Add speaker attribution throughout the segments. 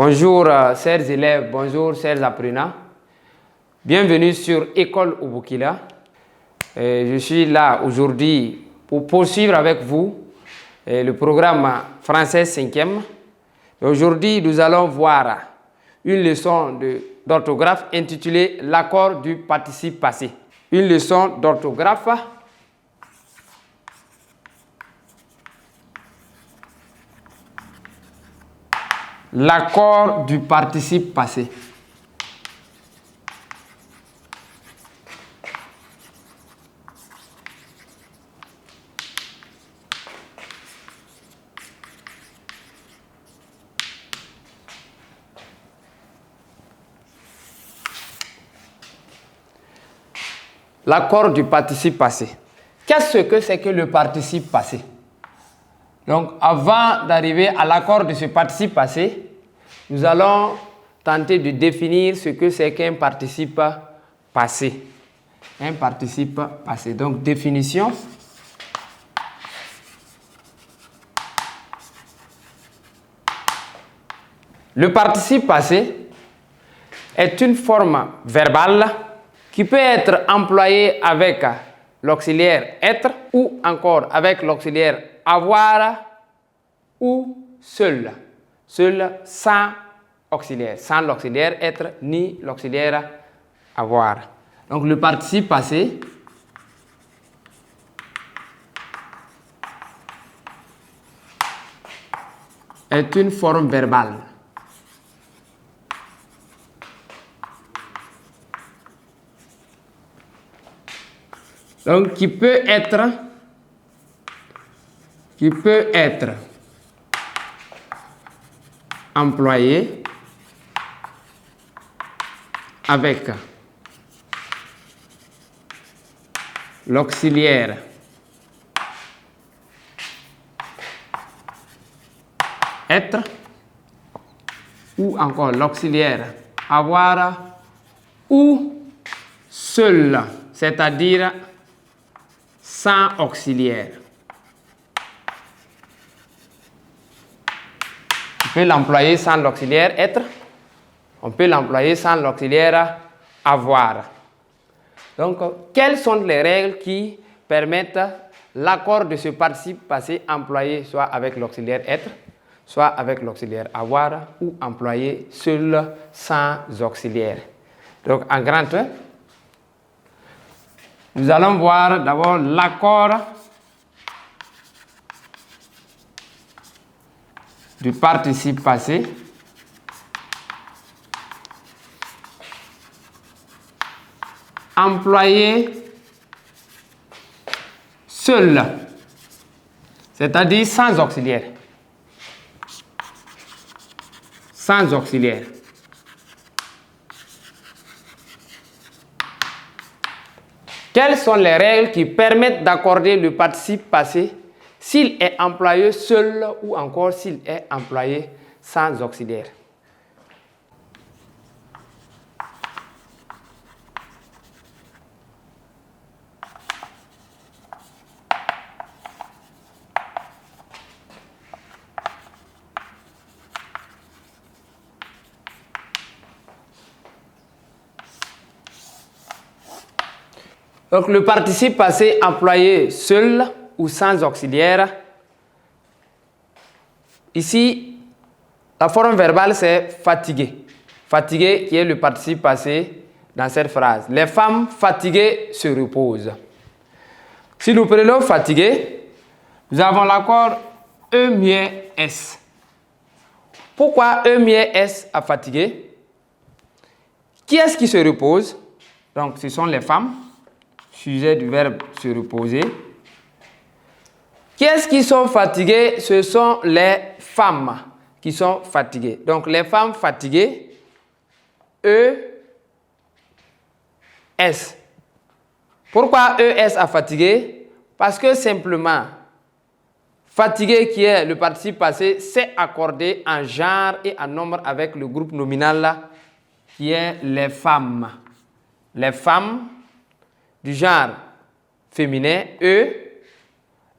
Speaker 1: Bonjour chers élèves, bonjour chers apprenants. Bienvenue sur École Obukila. Je suis là aujourd'hui pour poursuivre avec vous le programme français 5e. Aujourd'hui, nous allons voir une leçon d'orthographe intitulée l'accord du participe passé. Une leçon d'orthographe l'accord du participe passé. L'accord du participe passé. Qu'est-ce que c'est que le participe passé? Donc, avant d'arriver à l'accord de ce participe passé, nous allons tenter de définir ce que c'est qu'un participe passé. Un participe passé. Donc, définition. Le participe passé est une forme verbale qui peut être employée avec l'auxiliaire être ou encore avec l'auxiliaire avoir ou seul. Seul sans auxiliaire. Sans l'auxiliaire être ni l'auxiliaire avoir. Donc le participe passé est une forme verbale. Donc, qui peut être employé avec l'auxiliaire être ou encore l'auxiliaire avoir ou seul, c'est-à-dire sans auxiliaire. On peut l'employer sans l'auxiliaire être. On peut l'employer sans l'auxiliaire avoir. Donc, quelles sont les règles qui permettent l'accord de ce participe passé employé soit avec l'auxiliaire être, soit avec l'auxiliaire avoir ou employé seul sans auxiliaire? Donc, en grand 1, nous allons voir d'abord l'accord du participe passé employé seul, c'est-à-dire sans auxiliaire. Sans auxiliaire. Quelles sont les règles qui permettent d'accorder le participe passé s'il est employé seul ou encore s'il est employé sans auxiliaire? Donc, le participe passé employé seul ou sans auxiliaire. Ici, la forme verbale, c'est fatigué. Fatigué qui est le participe passé dans cette phrase. Les femmes fatiguées se reposent. Si nous prenons fatigué, nous avons l'accord E-S. Pourquoi E-S à fatigué? Qui est-ce qui se repose? Donc, ce sont les femmes. Sujet du verbe se reposer. Qui est-ce qui sont fatigués? Ce sont les femmes qui sont fatiguées. Donc, les femmes fatiguées, E-S. Pourquoi E-S à fatigué? Parce que simplement, fatigué qui est le participe passé, c'est accordé en genre et en nombre avec le groupe nominal qui est les femmes. Les femmes du genre féminin,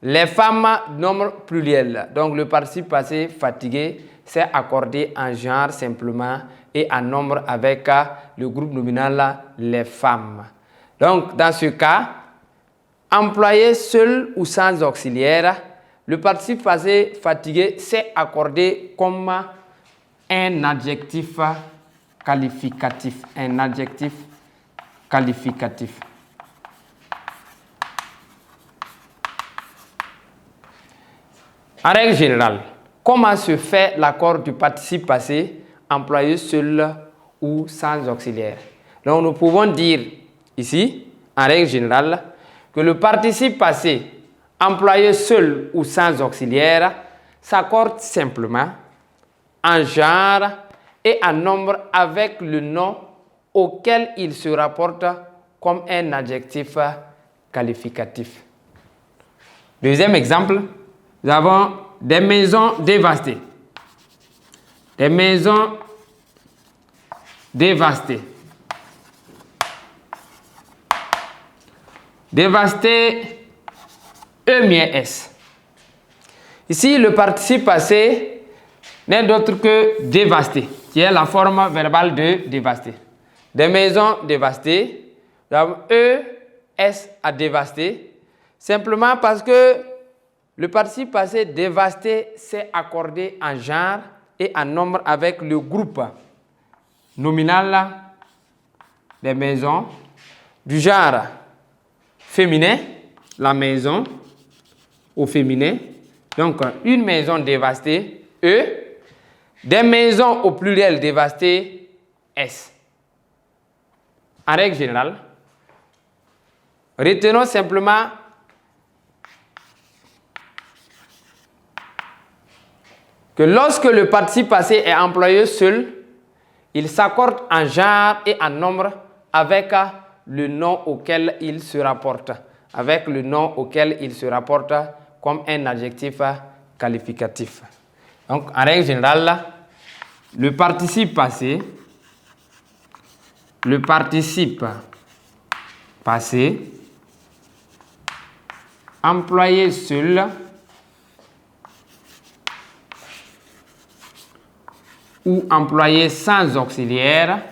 Speaker 1: les femmes nombre pluriel. Donc le participe passé fatigué c'est accordé en genre simplement et en nombre avec le groupe nominal les femmes. Donc, dans ce cas, employé seul ou sans auxiliaire, le participe passé fatigué c'est accordé comme un adjectif qualificatif. Un adjectif qualificatif. En règle générale, comment se fait l'accord du participe passé employé seul ou sans auxiliaire? Donc, nous pouvons dire ici, en règle générale, que le participe passé employé seul ou sans auxiliaire s'accorde simplement en genre et en nombre avec le nom auquel il se rapporte comme un adjectif qualificatif. Deuxième exemple, nous avons des maisons dévastées. Des maisons dévastées. Dévasté, E-S. Ici, le participe passé n'est d'autre que dévasté, qui est la forme verbale de dévasté. Des maisons dévastées, nous avons E-S à dévasté, simplement parce que le participe passé dévasté s'est accordé en genre et en nombre avec le groupe nominal des maisons du genre féminin, la maison au féminin. Donc, une maison dévastée, E. Des maisons au pluriel dévastées, S. En règle générale, retenons simplement que lorsque le participe passé est employé seul, il s'accorde en genre et en nombre avec le nom auquel il se rapporte. Avec le nom auquel il se rapporte comme un adjectif qualificatif. Donc, en règle générale, le participe passé employé seul ou employé sans auxiliaire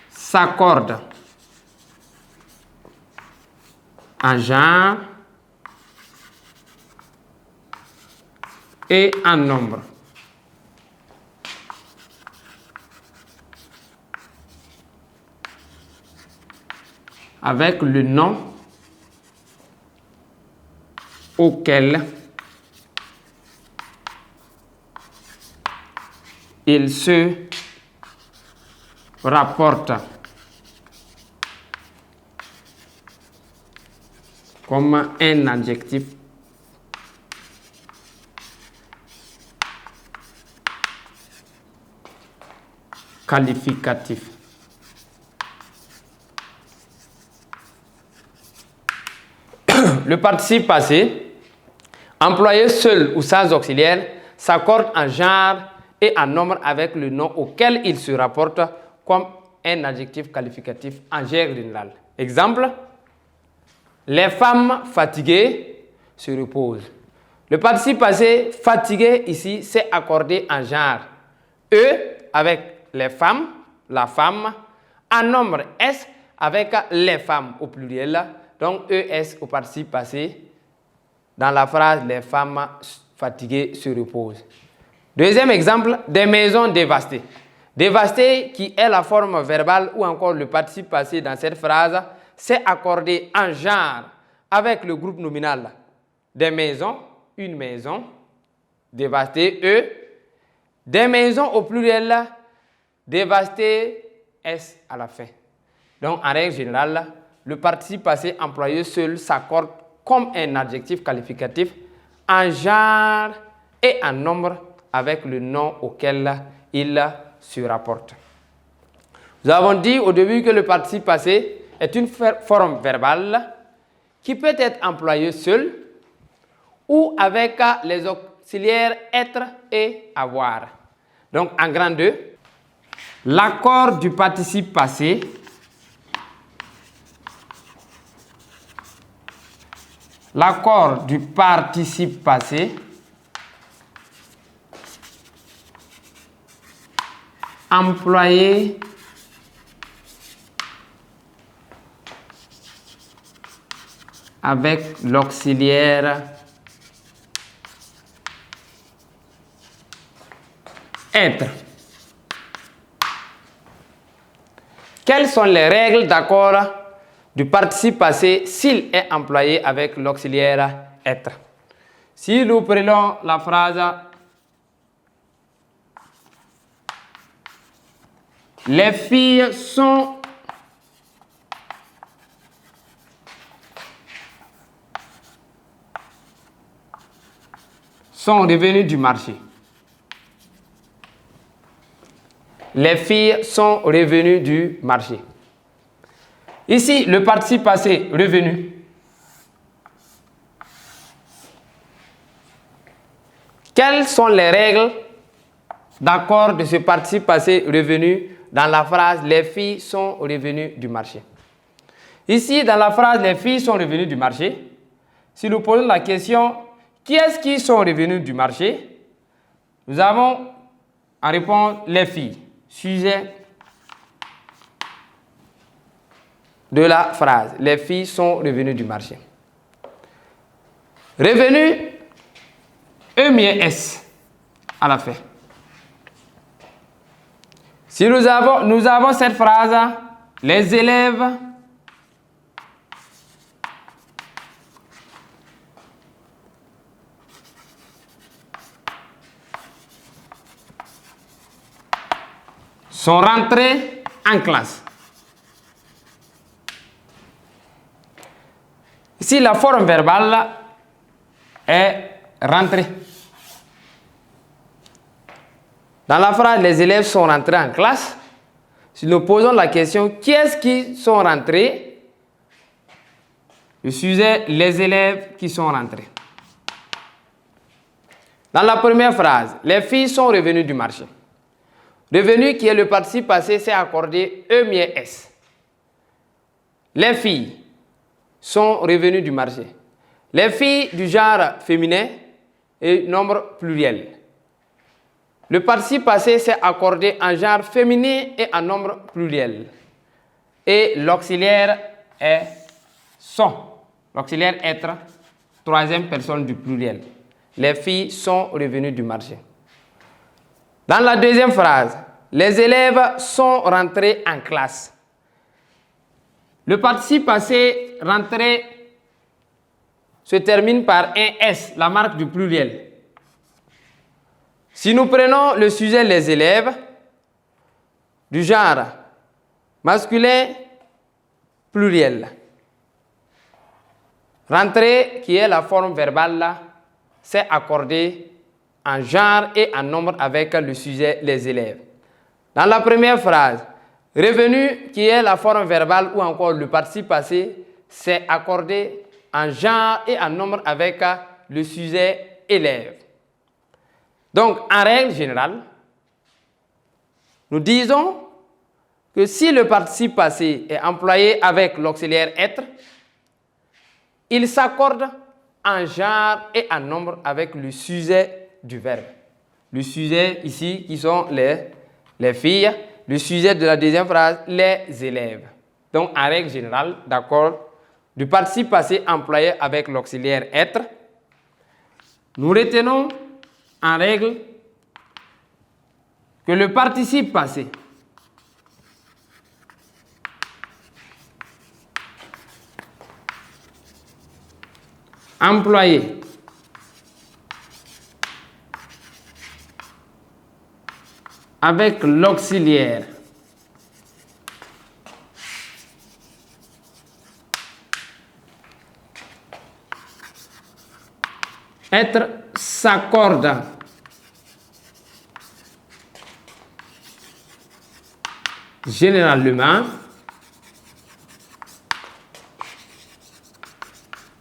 Speaker 1: s'accorde en genre et en nombre avec le nom auquel il se rapporte comme un adjectif qualificatif. Le participe passé, employé seul ou sans auxiliaire, s'accorde en genre et en nombre avec le nom auquel il se rapporte comme un adjectif qualificatif en règle générale. Exemple, les femmes fatiguées se reposent. Le participe passé fatigué ici s'est accordé en genre E avec les femmes, la femme, en nombre S avec les femmes au pluriel. Donc ES au participe passé dans la phrase les femmes fatiguées se reposent. Deuxième exemple, des maisons dévastées. Dévastées qui est la forme verbale ou encore le participe passé dans cette phrase s'est accordé en genre avec le groupe nominal des maisons, une maison, dévastée, E, des maisons au pluriel, dévastées, S à la fin. Donc, en règle générale, le participe passé employé seul s'accorde comme un adjectif qualificatif en genre et en nombre avec le nom auquel il se rapporte. Nous avons dit au début que le participe passé est une forme verbale qui peut être employée seul ou avec les auxiliaires être et avoir. Donc, en grand 2, l'accord du participe passé l'accord du participe passé employé avec l'auxiliaire être. Quelles sont les règles d'accord du participe passé s'il est employé avec l'auxiliaire être? Si nous prenons la phrase « Les filles sont revenues du marché ». Les filles sont revenues du marché. Ici, le participe passé revenu. Quelles sont les règles d'accord de ce participe passé revenu dans la phrase « Les filles sont revenues du marché ». Ici, dans la phrase « Les filles sont revenues du marché », si nous posons la question « Qui est-ce qui sont revenus du marché ?» Nous avons en réponse « Les filles ». Sujet de la phrase. Les filles sont revenues du marché. Revenu, E-S à la fin. Si nous avons cette phrase, les élèves sont rentrés en classe. Ici, la forme verbale est rentrée. Dans la phrase, les élèves sont rentrés en classe. Si nous posons la question, qui est-ce qui sont rentrés? Le sujet, les élèves qui sont rentrés. Dans la première phrase, les filles sont revenues du marché. Revenu qui est le participe passé, c'est accordé E-S. Les filles sont revenues du marché. Les filles du genre féminin et nombre pluriel. Le participe passé, c'est accordé en genre féminin et en nombre pluriel. Et l'auxiliaire est sont. L'auxiliaire être, troisième personne du pluriel. Les filles sont revenues du marché. Dans la deuxième phrase, les élèves sont rentrés en classe. Le participe passé rentré se termine par un S, la marque du pluriel. Si nous prenons le sujet les élèves, du genre masculin pluriel, rentré qui est la forme verbale, c'est accordé en genre et en nombre avec le sujet les élèves. Dans la première phrase, revenu qui est la forme verbale ou encore le participe passé, c'est accordé en genre et en nombre avec le sujet élève. Donc, en règle générale, nous disons que si le participe passé est employé avec l'auxiliaire être, il s'accorde en genre et en nombre avec le sujet du verbe. Le sujet ici qui sont les filles, le sujet de la deuxième phrase, les élèves. Donc, en règle générale, d'accord, du participe passé employé avec l'auxiliaire être, nous retenons en règle que le participe passé employé avec l'auxiliaire être s'accorde généralement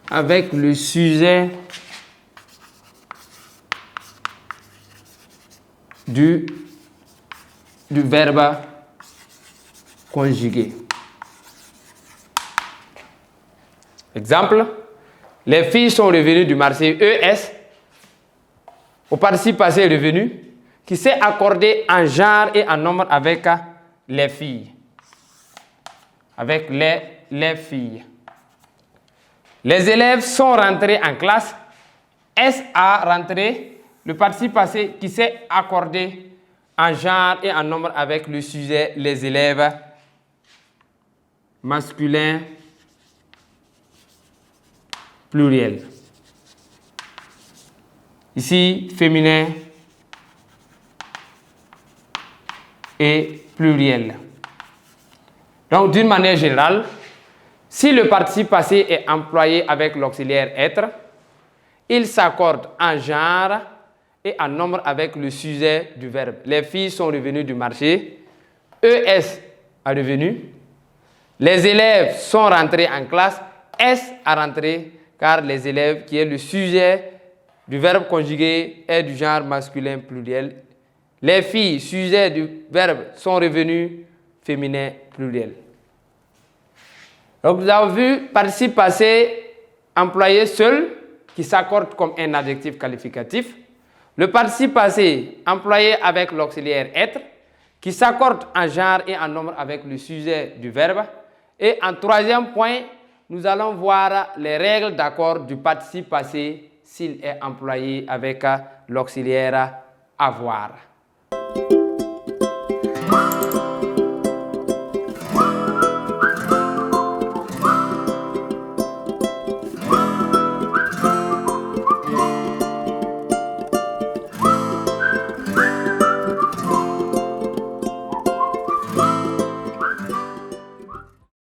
Speaker 1: avec le sujet du verbe conjugué. Exemple, Les filles sont revenues du marché. ES, au participe passé revenu, qui s'est accordé en genre et en nombre avec les filles. Avec les filles. Les élèves sont rentrés en classe. S a rentré, le participe passé qui s'est accordé en genre et en nombre avec le sujet, les élèves masculin pluriel. Ici, féminin et pluriel. Donc, d'une manière générale, si le participe passé est employé avec l'auxiliaire être, il s'accorde en genre et en nombre avec le sujet du verbe. Les filles sont revenues du marché. ES est revenu. Les élèves sont rentrés en classe. S a rentré car les élèves, qui est le sujet du verbe conjugué, est du genre masculin pluriel. Les filles, sujet du verbe, sont revenus féminin pluriel. Donc, nous avons vu participe passé employé seul qui s'accorde comme un adjectif qualificatif. Le participe passé employé avec l'auxiliaire être qui s'accorde en genre et en nombre avec le sujet du verbe. Et en troisième point, nous allons voir les règles d'accord du participe passé s'il est employé avec l'auxiliaire avoir.